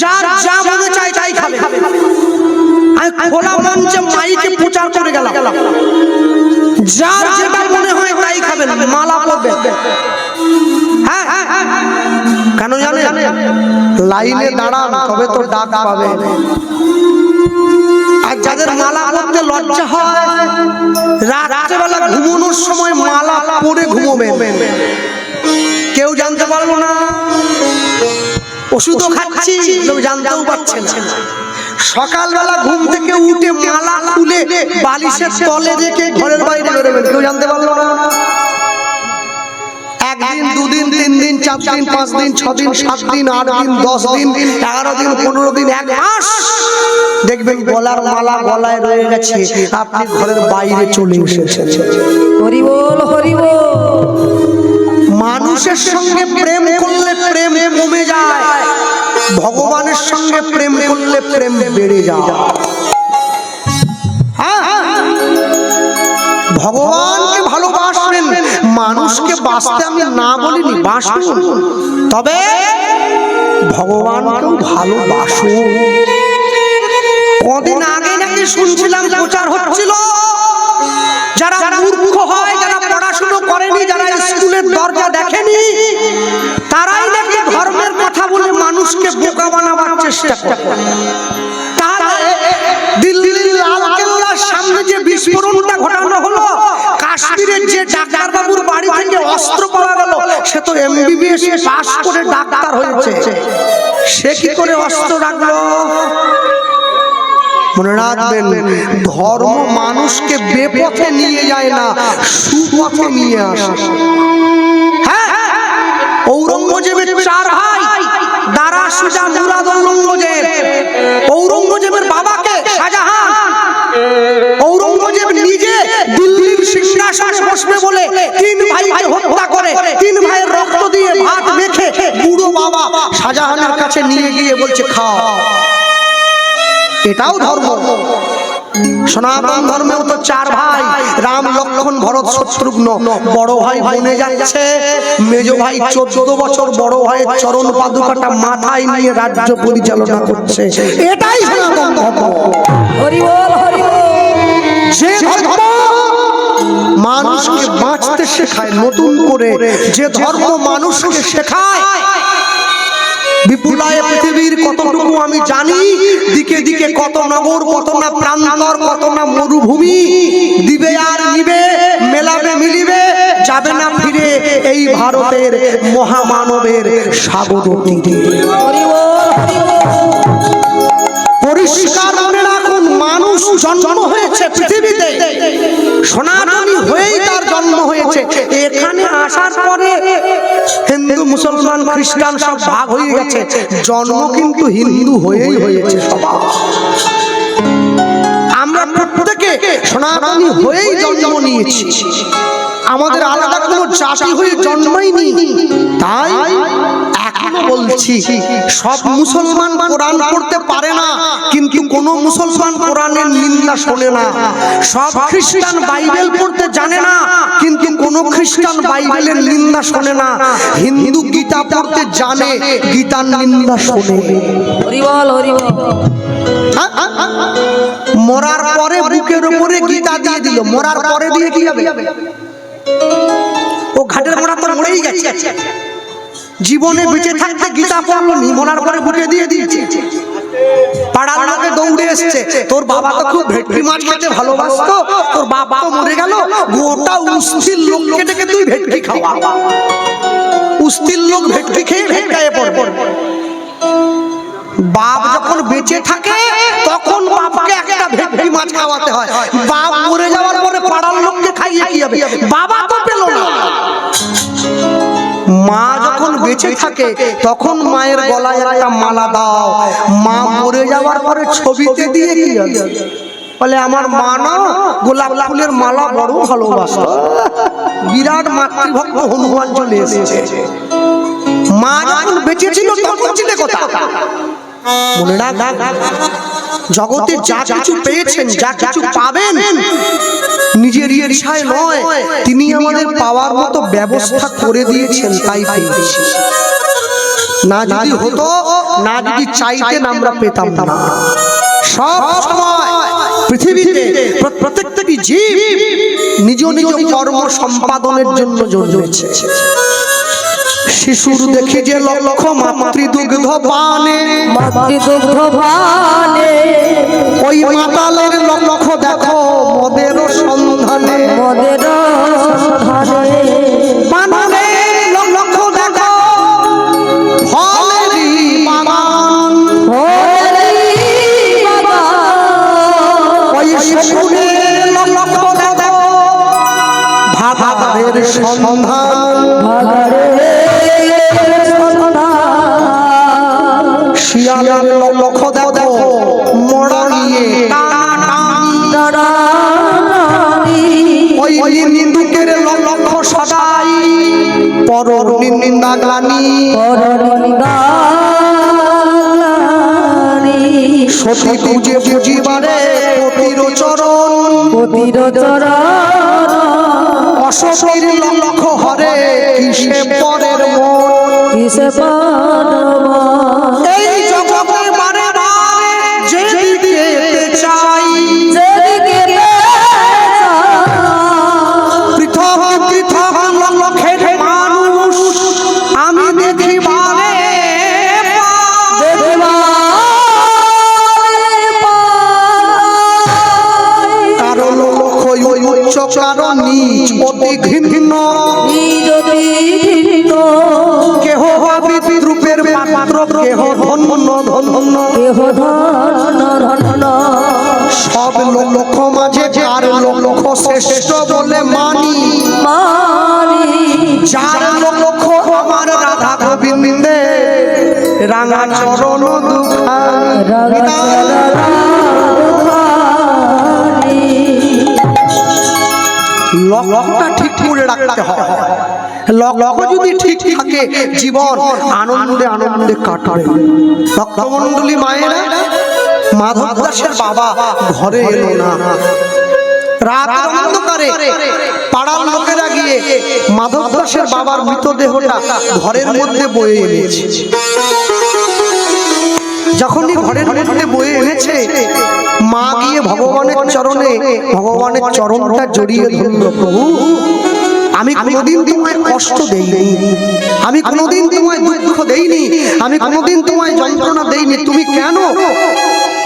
যার যা মনে চায় তাই খাবে। আমি খোলা মঞ্চে মাইকে প্রচার করে গেলাম, যার যেটা মনে হয় তাই খাবেন, মালা পরবেন। হ্যাঁ, কেন জানেন? লাইনে দাঁড়ান তবে তো ডাক পাবে। আর যাদের মালা পরতে লজ্জা হয়, রাত্রেবেলা ঘুমানোর সময় মালা পরে ঘুমোবেন, কেউ জানতে পারবো না। ওষুধও খাচ্ছি, কেউ জানতেও পারছে না। সকালবেলা ঘুম থেকে উঠে মালা খুলে বালিশের তলে রেখে ঘরের বাইরে বেরোবেন, কেউ জানতে পারলো না। একদিন, দুদিন, 3 দিন, 4 দিন, 5 দিন, 6 দিন, 7 দিন, 8 দিন, 10 দিন, 11 দিন, 15 দিন, 1 মাস দেখবেন গলার মালা গলায় রয়ে গেছে, আপনি ঘরের বাইরে চলে এসেছেন। হরি বল, হরি বল। মানুষের সঙ্গে প্রেম করলে প্রেম কমে যায়, ভগবানের সঙ্গে প্রেম করলে প্রেম বেড়ে যায়। ভগবানকে ভালোবাসবেন, মানুষকে বাঁচতে আমি না বলিনি, বাসুন, তবে ভগবানকেও ভালোবাসুন। কদিন আগে নাকি শুনছিলাম প্রচার হচ্ছিল, যারা মূর্খ হয়, যারা পড়াশুনো করেনি, যারা স্কুলের দরজা দেখেনি, তারাই নাকি ধর্মের কথা বলে মানুষকে বোকা বানাবার চেষ্টা করে। তাহলে দিল্লির লালকেল্লার সামনে যে বিস্ফোরণটা ঘটানো হলো, কাশ্মীরের যে ডাক্তার বাবুর বাড়ি থেকে অস্ত্র পাওয়া গেল, সে তো MBBS পাস করে ডাক্তার হয়েছে, সে কি করে অস্ত্র রাখলো? মনে রাখবেন, ধর্ম মানুষকে বেপথে নিয়ে যায় না, সুপথে নিয়ে আসে। হ্যাঁ, ঔরঙ্গজেবের 4 ভাই, দারা, সুজা, মুরাদ, ঔরঙ্গজেব। ঔরঙ্গজেবের বাবাকে শাহজাহান, ঔরঙ্গজেব নিজে দিল্লির সিংহাসনে বসবে বলে 3 ভাইকে হত্যা করে, 3 ভাইয়ের রক্ত দিয়ে ভাত মেখে বুড়ো বাবা শাহজাহানের কাছে নিয়ে গিয়ে বলছে খাও। এটাও ধর্ম। সনাতন ধর্মেও তো 4 ভাই, রাম, লক্ষ্মণ, ভরত, শত্রুঘ্ন। বড় ভাই বনে যাচ্ছে, মেজ ভাই 14 বছর বড় ভাইয়ের চরণ পাদুকাটা মাথায় নিয়ে রাজ্য পরিচালনা করছে। এটাই সনাতন ধর্ম। হরি বল, হরি বল। যে ধর্ম মানুষকে বাঁচতে শেখায় নতুন করে, যে ধর্ম মানুষকে শেখায় বিপুলায় পৃথিবীর কতটুকু আমি জানি, দিকে দিকে কত নগর, কত না প্রান্তর, কত না মরুভূমি, দিবে আর নিবে, মেলাবে মিলিবে, যাবে না ফিরে এই ভারতের মহামানবের সাগর তীরে। হরি বল, হরি বল। পরিষ্কার মনে রাখুন, মানুষ জন্ম হয়েছে পৃথিবীতে, সনাতনী হয়েই তার জন্ম হয়েছে। এখানে আসার পরে হিন্দু, মুসলমান, খ্রিস্টান সব ভাগ হয়ে গেছে, জন্ম কিন্তু হিন্দু হয়েই হয়েছে সবার। আমরা প্রত্যেকে সনাতনী হয়েই জন্ম নিয়েছি, আমাদের আলাদা কোনো জাতি হয়ে জন্মাইনি। তাই এখনো বলছি, সব মুসলমান কোরআন পড়তে পারে না, কিন্তু কোন মুসলমান কোরআনের নিন্দা শোনে না। সব খ্রিস্টান বাইবেল পড়তে জানে না, কিন্তু কোন খ্রিস্টান বাইবেলের নিন্দা শোনে না। হিন্দু গীতা পড়তে জানে, গীতার নিন্দা শোনে। হরি বল, হরি বল। মরার পরে বুকের উপরে গীতা দিয়ে দিল, মরার পরে দিয়ে কি হবে? ও ঘাটের মোড়া তো মরেই গেছে, জীবনে বেঁচে থাকতে গীতা পড়লো নি, মরার পরে বুকে দিয়ে দিয়েছে। পাড়ার লোকে দৌড়ে এসছে, তোর বাবা তো খুব ভেটকি মাছ খেতে ভালোবাসতো, তোর বাবা তো মরে গেল, গোটা উস্তির লোককে ডেকে তুই ভেটকি খাওয়া। উস্তির লোক ভেটকি খেয়ে ভেটকায়ে পড়বে। বাপ যখন বেঁচে থাকে তখন বাপকে একটা ভেটকি মাছ খাওয়াতে হয়, বাপ মরে যাওয়ার পরে পাড়ার লোককে খাইয়ে কি হবে? বাবা তো পেল না। মা যখন বেঁচে থাকে তখন মায়ের গলায় একটা মালা দাও, মা মরে যাওয়ার পরে ছবিতে দিয়ে কি হবে? বলে আমার মা না গোলাপ ফুলের মালা বড় ভালোবাসতো। বিরাট মাতৃভক্ত হনুমান চলে এসেছে। মা যখন বেঁচে ছিল তখন ছিলে কথা। মনে রাখ, জগতে যা কিছু পেয়েছেন, যা কিছু পাবেন, নিজের ইচ্ছায় নয়, তিনি আমাদের পাওয়ার মতো ব্যবস্থা করে দিয়েছেন, তাই পেয়েছি। না যদি হতো না যদি চাইতেন আমরা পেতাম না। সব সময় পৃথিবীতে প্রত্যেকটি জীব নিজ নিজ কর্ম সম্পাদনের জন্য জন্মেছে। শিশুর দেখি যে লক্ষ্য মাতৃদুগ্ধ পানে, মাতৃদুগ্ধ পানে, ওই মাতালের লক্ষ্য দেখো মদের সন্ধানে, মদের সন্ধানে, বানরের লক্ষ্য দেখো ফলেরই বাগান, ওই শিশুরের লক্ষ্য দেখো ভাগাড়ের সন্ধান, শিয়ালের লক্ষ্য দেখো মড়াইয়ে টানাটানি, ওই নিন্দুকের লক্ষ্য সদাই পরর নিন্দা গ্লানি, সতী খুঁজে বুঝিবারে পতির চরণ, অসতীর লক্ষ্য হরে কিসে পরের মন, এই জগতে বারে বারে যেদিকে চাই পৃথক পৃথক লক্ষ্যের মানুষ আমি দেখি বারে কারো লক্ষ্য উচ্চ কারো নিচ অতি ঘৃণ্য, কেহ বিদ্রুপের পাত্র কেহ ধন্য ধন্য, সব লক্ষ্য মাঝে কার লক্ষ্য শ্রেষ্ঠ বলে মানি, যার লক্ষ্য আমার রাধা গোবিন্দে রাঙা চরণ দুখানি। লক্ষ্যটা ঠিক করে রাখতে হয়। লক্ষ্য যদি ঠিক থাকে জীবন আনন্দে আনন্দে কাটবে। ভক্তমণ্ডলী মায়েরা, মাধব দাসের বাবা ঘরে এলো না। রাত অন্ধকারে পাড়ার লোকেরা গিয়ে মাধব দাসের বাবার মৃতদেহটা ঘরের মধ্যে বয়ে এনেছে। যখনই ঘরের মধ্যে বয়ে এনেছে, মা গিয়ে ভগবানের চরণে ভগবানের চরণটা জড়িয়ে ধরল। প্রভু, আমি কোনোদিন তোমায় কষ্ট দেইনি, আমি কোনোদিন তোমায় দুঃখ দেইনি, আমি কোনোদিন তোমায় যন্ত্রণা দেইনি, তুমি কেন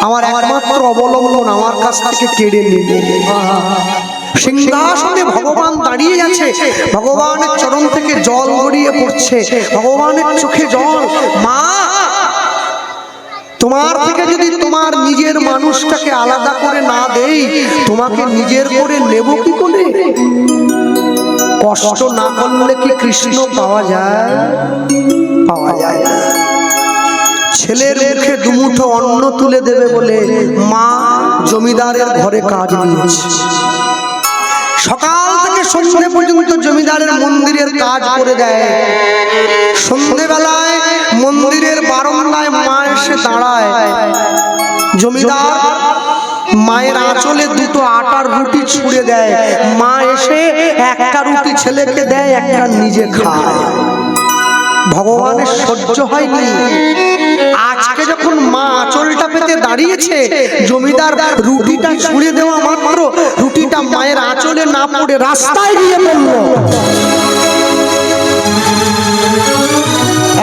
আমার একমাত্র অবলম্বন আমার কাছ থেকে কেড়ে নিলে? সিংহাসনে ভগবান দাঁড়িয়ে আছে, ভগবানের চরণ থেকে জল গড়িয়ে পড়ছে, ভগবানের চোখে জল। মা, তোমার থেকে যদি তোমার নিজের মানুষটাকে আলাদা করে না দেই, তোমাকে নিজের করে নেব কি করে? কষ্ট না করলে কি কৃষ্ণ পাওয়া যায়? পাওয়া যায় না। ছেলের মুখে দুমুঠো অন্ন তুলে দেবে বলে মা জমিদারের ঘরে কাজ নিয়েছে। সকাল থেকে সন্ধ্যে পর্যন্ত জমিদারের মন্দিরের কাজ করে দেয়। সন্ধ্যেবেলায় মন্দিরের বারান্দায় মা এসে দাঁড়ায়। জমিদার মায়ের আঁচলে দুটো আটার রুটি ছুঁড়ে দেয়। মা এসে একটা রুটি ছেলেকে দেয়, একটা নিজে খায়। ভগবানের সহ্য হয়নি। আজকে যখন মা আঁচলটা পেতে দাঁড়িয়েছে, জমিদার রুটিটা ছুঁড়ে দেওয়া মাত্র রুটিটা মায়ের আঁচলে না পড়ে রাস্তায় গিয়ে পড়ল।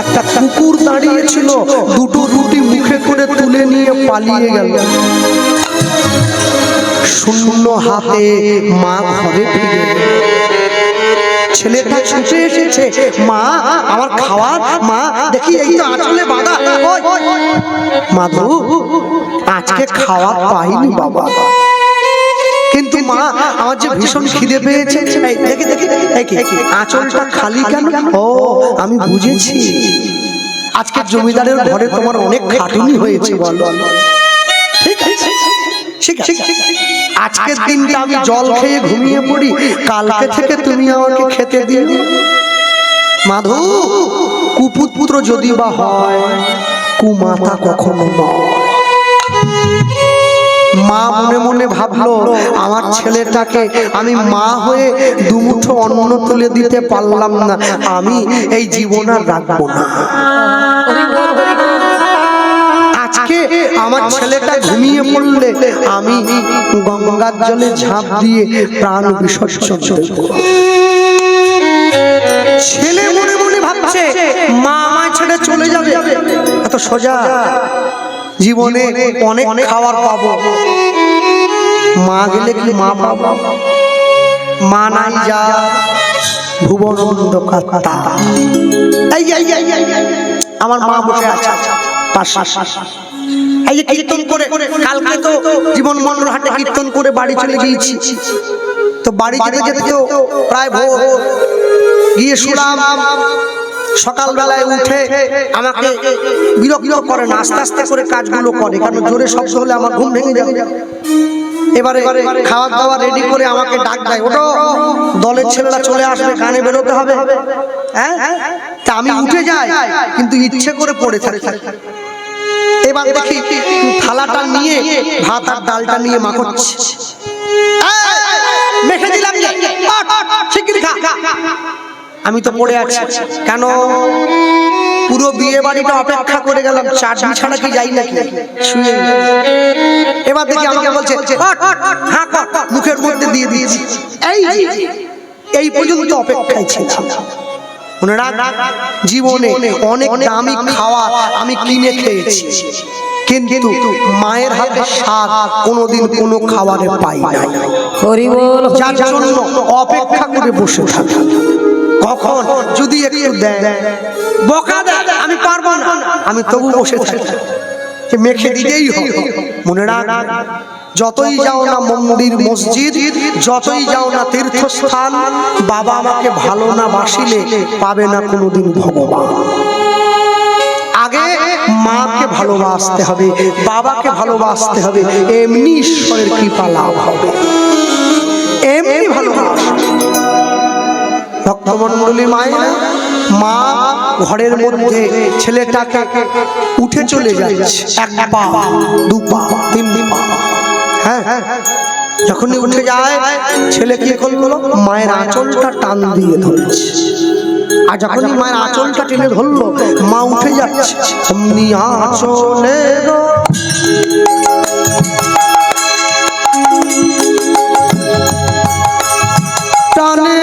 একটা কুকুর দাঁড়িয়েছিল, দুটো রুটি মুখে করে তুলে নিয়ে পালিয়ে গেল। শূন্য হাতে মা ঘরে ফিরে গেল। ছেলেটা ছুটে এসেছে, মা আমার খাওয়ার, মা দেখি এই তো আঁচলে বাঁধা। মাধু, আজকে খাওয়া পাইনি বাবা, কিন্তু মা আমার যে ভীষণ খিদে পেয়েছে। দেখি দেখি আঁচলটা খালি কেন? ও, আমি বুঝেছি, আজকে জমিদারের ঘরে তোমার অনেক খাটুনি হয়েছে। বলো, ঠিক আছে, ঠিক আছে, আজকের দিনটা আমি জল খেয়ে ঘুমিয়ে পড়ি, কালকে থেকে তুমি আমাকে খেতে দিও। মাধু, কুপুত্র যদি বা হয়, কুমাতা কখনো নয়। মা মনে মনে ভাবলো, আমার ছেলেটাকে আমি মা হয়ে দুমুঠো অন্ন তুলে দিতে পারলাম না, আমি এই জীবন আর রাখবো না। থাকে আমার ছেলেটা ঘুমিয়ে পড়লে আমি গঙ্গার জলে ঝাঁপ দিয়ে প্রাণ বিসর্জন দেব। ছেলে মনে মনে ভাবছে মা আমায় ছেড়ে চলে যাবে, এত সোজা জীবনে অনেক খাবার পাবো, মা গেলে কি মা পাবো? মা নাই যা ভুবন অন্ধকার। আমার মা বসে আছে এই যে কীর্তন করে, কালকে তো জীবন মন্ডল হাটে কীর্তন করে বাড়ি চলে গিয়েছি। তো বাড়ি যেতে যেতে তো প্রায় ভোর গিয়ে শুলাম। সকালবেলায় উঠে আমাকে বিরক্ত করে না, আস্তে আস্তে করে কাজগুলো করে, কারণ জোরে শব্দ হলে আমার ঘুম ভেঙে যাবে। এবারে খাওয়া দাওয়া রেডি করে আমাকে ডাক দেয়, ওঠো দলের ছেলেরা চলে আসবে, গানে বেরোতে হবে। হ্যাঁ, তা আমি উঠে যাই, কিন্তু ইচ্ছে করে পড়ে থাকি। এবার দেখি থালাটা নিয়ে ভাত আর ডালটা নিয়ে মা করছে, মেখে দিলাম, শিগগিরই খা। আমি তো পড়ে আছি, কেন পুরো বিয়ে বাড়িটা অপেক্ষা করে গেলাম, চাটনি ছাড়া কি যাই নাকি, শুয়ে। এবার দেখি আমাকে বলছে মুখের মধ্যে দিয়ে দিয়েছি। এই পর্যন্ত অপেক্ষায় ছিলাম। মনে রাখ, জীবনে অনেক দামি খাবার আমি কিনে খেয়েছি, কিন্তু মায়ের হাতে স্বাদ কোনোদিন কোনো খাবারে পাই নাই। যার জন্য অপেক্ষা করে বসে থাকি, কখন যদি একটু দেয়, বকা দেয়, আমি পারবো না, আমি তবু বসে থাকি, মেখে দিতেই হবে। মনে রাখ, যতই যাও না মন্দির মসজিদ, যতই যাও না তীর্থস্থান, বাবা আমাকে ভালো না বাসিলে পাবে না কোনোদিন ভগবান। আগে মাকে ভালোবাসতে হবে, বাবাকে ভালোবাসতে হবে, এমনি ঈশ্বরের কৃপা লাভ হবে, এমনি ভালোবাসা। ভক্তমণ্ডলী মায়েরা, মা ঘরের মধ্যে ছেলেটাকে উঠে চলে যাচ্ছে, এক পা, দু পা, তিন পা। হ্যাঁ, যখনই উঠে যায় ছেলে কি করলো, মায়ের আঁচলটা টান দিয়ে ধরেছে। আর যখনই মায়ের আঁচলটা টেনে ধরলো, মা উঠে যাচ্ছে, অমনি আঁচলে টানে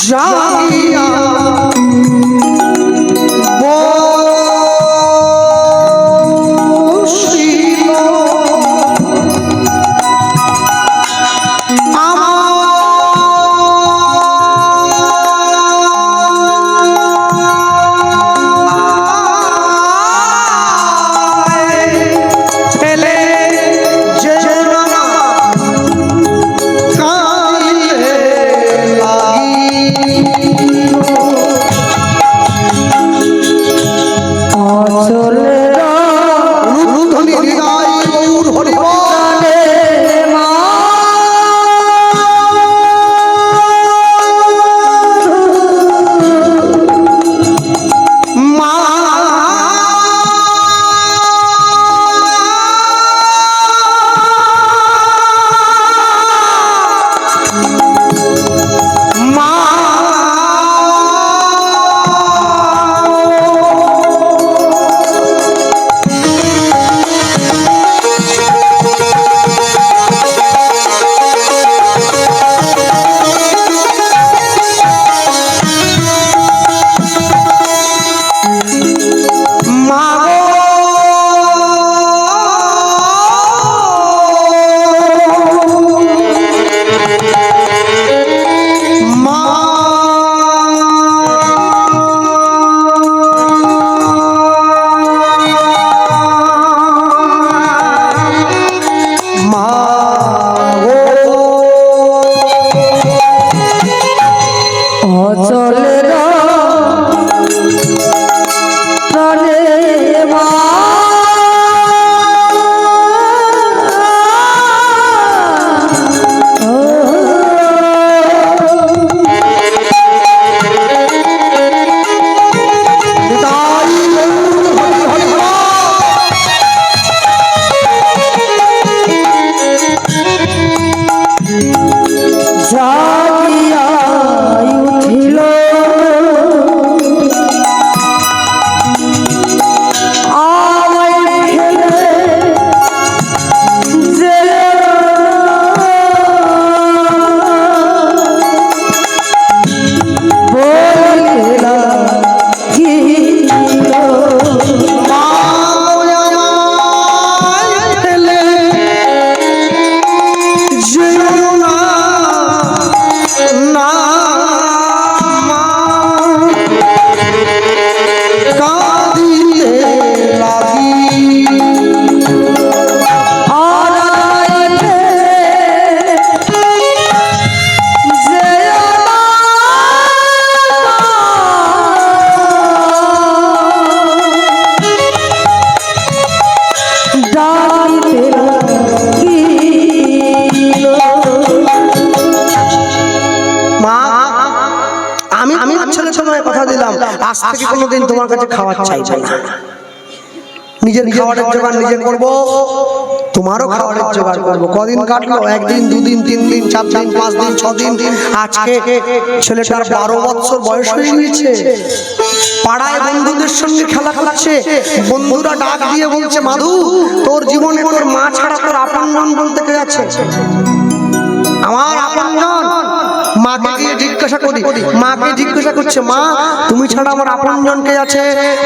জাগিয়া বসিল ছেলে যে কাঁদিতে লাগি থেকে কোনোদিন তোমার কাছে খাওয়ার চাইবো না, নিজের খাবারের জোগাড় নিজে করবো, তোমারও খাবারের জোগাড় করবো। কদিন কাটলো? একদিন, দুদিন, 3 দিন, 4 দিন, 5 দিন, 6 দিন। আজকে ছেলেটার 12 বছর বয়স হয়ে গিয়েছে, পাড়ায় বন্ধুদের সঙ্গে খেলা করছে, বন্ধুরা ডাক দিয়ে বলছে, মাধু তোর জীবনে তোর মা ছাড়া তোর আপনজন বলতে কে আছে? আমার আপনজন। মাকে গিয়ে জিজ্ঞাসা করি, মাকে জিজ্ঞাসা করছে, মা তুমি ছাড়া আমার আপনজন কে আছে?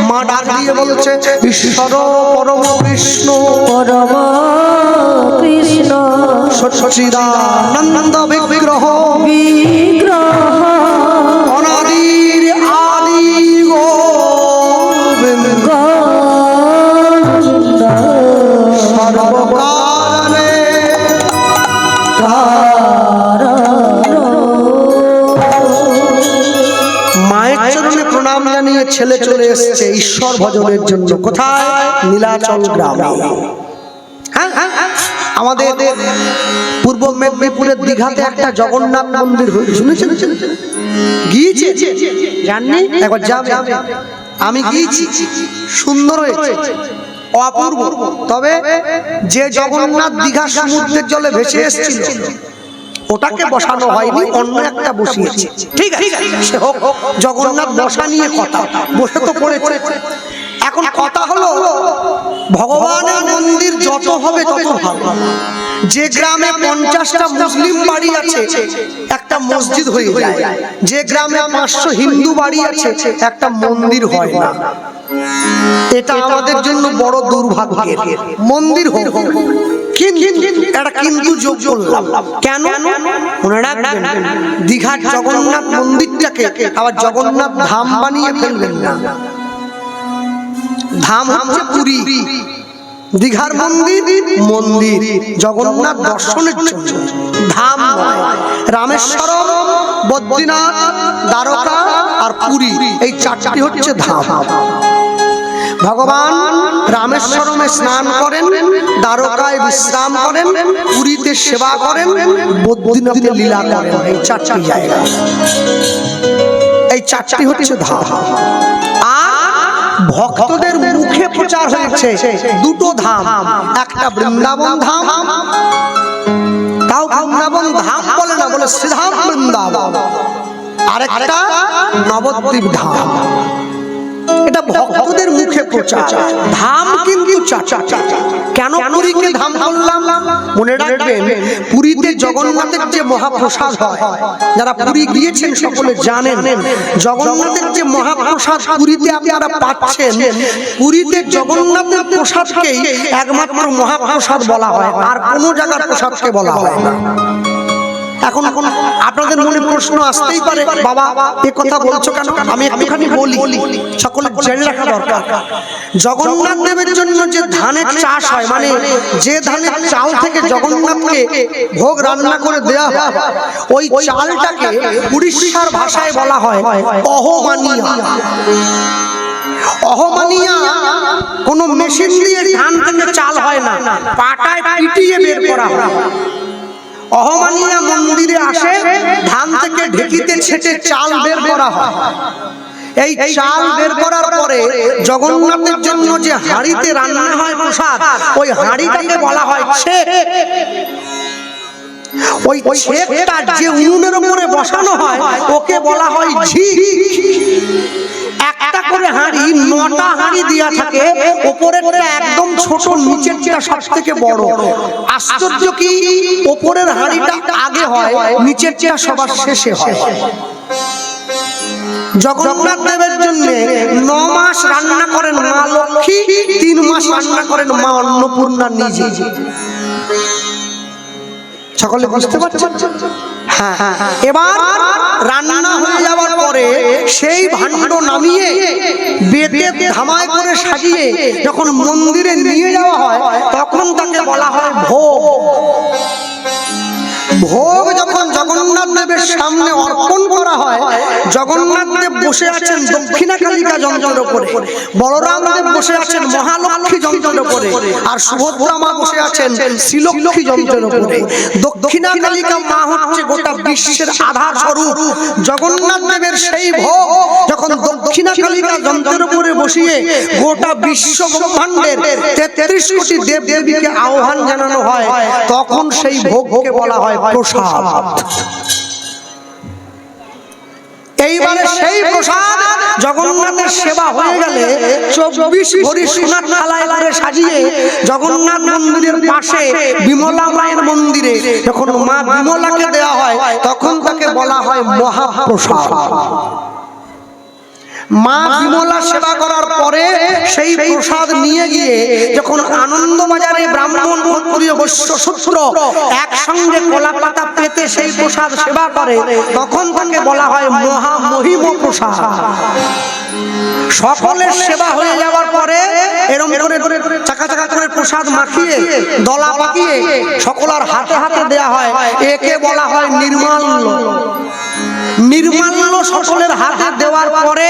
মা ডাক দিয়ে বলছে, ঈশ্বর পরম কৃষ্ণ, পরম কৃষ্ণ সচ্চিদানন্দ বিগ্রহ, বিগ্রহ অনাদির আদি গোবিন্দ গোবিন্দ সর্বকালে মায়ের চরণে প্রণাম জানিয়ে ছেলে চলে এসেছে ঈশ্বর ভজনের জন্য। কোথায়? নীলাচল গ্রামে। আমাদের পূর্ব মেদিনীপুরের দীঘাতে একটা জগন্নাথ মন্দির হয়েছে, শুনেছেন? গিয়েছে? জাননি? একবার যাবে। আমি গিয়েছি, সুন্দর হয়েছে, অপূর্ব। তবে যে জগন্নাথ দীঘা সমুদ্রের জলে ভেসে এসেছিল ওটাকে বসানো হয়নি, অন্য একটা বসিয়েছে। ঠিক আছে, সে হোক। জগন্নাথ বসা নিয়ে কথা, বসে তো পড়েছে। এখন কথা হলো, ভগবানের মন্দির যত হবে তত ভালো। যে গ্রামে 50টা মুসলিম বাড়ি আছে একটা মসজিদ হয়ে যায়, যে গ্রামে 500 হিন্দু বাড়ি আছে একটা মন্দির হয় না। এটা আমাদের জন্য বড় দুর্ভাগ্যের। মন্দির হোক, কিন্তু যোগ করলাম কেন? মনে রাখবেন, দীঘার জগন্নাথ মন্দিরটাকে আবার জগন্নাথ ধাম বানিয়ে ফেলবেন না। ধাম হচ্ছে পুরী, দীঘার মন্দির মন্দির জগন্নাথ দর্শনের জন্য, ধাম নয়। রামেশ্বরম, বদ্রীনাথ, দ্বারকা আর পুরী, এই 4টি হচ্ছে ধাম। ভগবান রামেশ্বরমে স্নান করেন, দ্বারকায় বিশ্রাম করেন, পুরীতে সেবা করেন, বদ্রীনাথে লীলা করেন। এই 4টি জায়গা, এই 4টি হচ্ছে ধাম। আর ভক্তদের মুখে প্রচার হয়েছে 2টো ধাম, একটা বৃন্দাবন ধাম, তাও বৃন্দাবন ধাম বলে না, বলে শ্রীধাম বৃন্দাবন, আর একটা নবদ্বীপ ধাম। এটা ভক্তদের মুখে প্রচার। ধাম কিন্তু 4টা। কেন পুরীকে ধাম বললাম? মনে রাখবেন, পুরীতে জগন্নাথের যে মহাপ্রসাদ হয়, যারা পুরী গিয়েছেন সকলে জানেন, জগন্নাথের যে মহাপ্রসাদ পুরীতে আপনারা পাচ্ছেন, পুরীতে জগন্নাথের প্রসাদকেই একমাত্র মহাপ্রসাদ বলা হয়, আর কোনো জায়গার প্রসাদকে বলা হয় না। এখন আপনাদের মনে প্রশ্ন আসতেই পারে, বাবা এ কথা বলছো কেন? আমি একটুখানি বলি, সকলে জেনে রাখা দরকার। জগন্নাথ দেবের জন্য যে ধানের চাষ হয়, মানে যে ধানের চাল থেকে জগন্নাথকে ভোগ রান্না করে দেয়া হয়, ওই চালটাকে উড়িষ্যার ভাষায় বলা হয় অহমানিয়া। অহমানিয়া কোনো মেশিন দিয়ে ধান থেকে চাল হয় না, পাটায় পিটিয়ে বের করা হয়। অহমানিয়া মন্দিরে আসে, ধান থেকে ঢেকিতে ছেটে চাল বের করা হয়। এই চাল বের করার পরে জগন্নাথের জন্য যে হাঁড়িতে রান্না হয় প্রসাদ, ওই হাঁড়িটাকে বলা হয় ছেক। ওই ছেকটা যে উনুনের উপরে বসানো হয় ওকে বলা হয় ঝিক। একটা করে হাঁড়ি, 9টা হাঁড়ি দেয়া থাকে, উপরেরটা একদম ছোট, নিচেরটা সবথেকে বড়। আশ্চর্য কি, উপরের হাঁড়িটা আগে হয়, নিচেরটা সবার শেষে হয়। জগন্নাথ দেবের জন্য 9 মাস রান্না করেন মা লক্ষ্মী, 3 মাস রান্না করেন মা অন্নপূর্ণা নিজে। সকলে বুঝতে পারছেন? হ্যাঁ। এবার রান্না হয়ে যাওয়ার পরে সেই ভাণ্ড নামিয়ে বেতে ধামায় করে সাজিয়ে যখন মন্দিরে নিয়ে যাওয়া হয়, তখন তাকে বলা হয় ভোগ। ভোগ যখন জগন্নাথ দেবের সামনে অর্পণ করা হয়, জগন্নাথ দেব বসে আছেন দক্ষিণা কালিকা যন্ত্রের উপরে, বলরাম দেব বসে আছেন মহালক্ষ্মী যন্ত্রের উপরে, আর সুভদ্রা মা বসে আছেন শ্রীলক্ষ্মী যন্ত্রের উপরে। দক্ষিণা কালিকা মা হচ্ছে গোটা বিশ্বের আধার স্বরূপ। জগন্নাথ দেবের সেই ভোগ যখন দক্ষিণা কালিকা যন্ত্রের উপরে বসিয়ে গোটা বিশ্ব ব্রহ্মাণ্ডের 33 কোটি দেব দেবীকে আহ্বান জানানো হয়, তখন সেই ভোগকে বলা হয় প্রসাদ। এইবারে সেই প্রসাদ জগন্নাথের সেবা হয়ে গেলে 24 ভরি সোনার থালায় করে সাজিয়ে জগন্নাথ মন্দিরের পাশে বিমলা মায়ের মন্দিরে যখন মা বিমলাকে দেওয়া হয়, তখন তাকে বলা হয় মহাপ্রসাদ। মা বিমলা সেবা করার পরে সেই প্রসাদ নিয়ে গিয়ে যখন আনন্দবাজারে ব্রাহ্মণ ক্ষত্রিয় বৈশ্য শূদ্র একসঙ্গে কলা পাতা পেতে সেই প্রসাদ সেবা করে, তখন তাকে বলা হয় মহামহিম প্রসাদ। সকলের সেবা হয়ে যাওয়ার পরে এরকম করে চাকা চাকা করে প্রসাদ মাখিয়ে দলা পাকিয়ে সকলের হাতে হাতে দেয়া হয়, একে বলা হয় নির্মাল্য। নির্মাল্য সকলের হাতে দেওয়ার পরে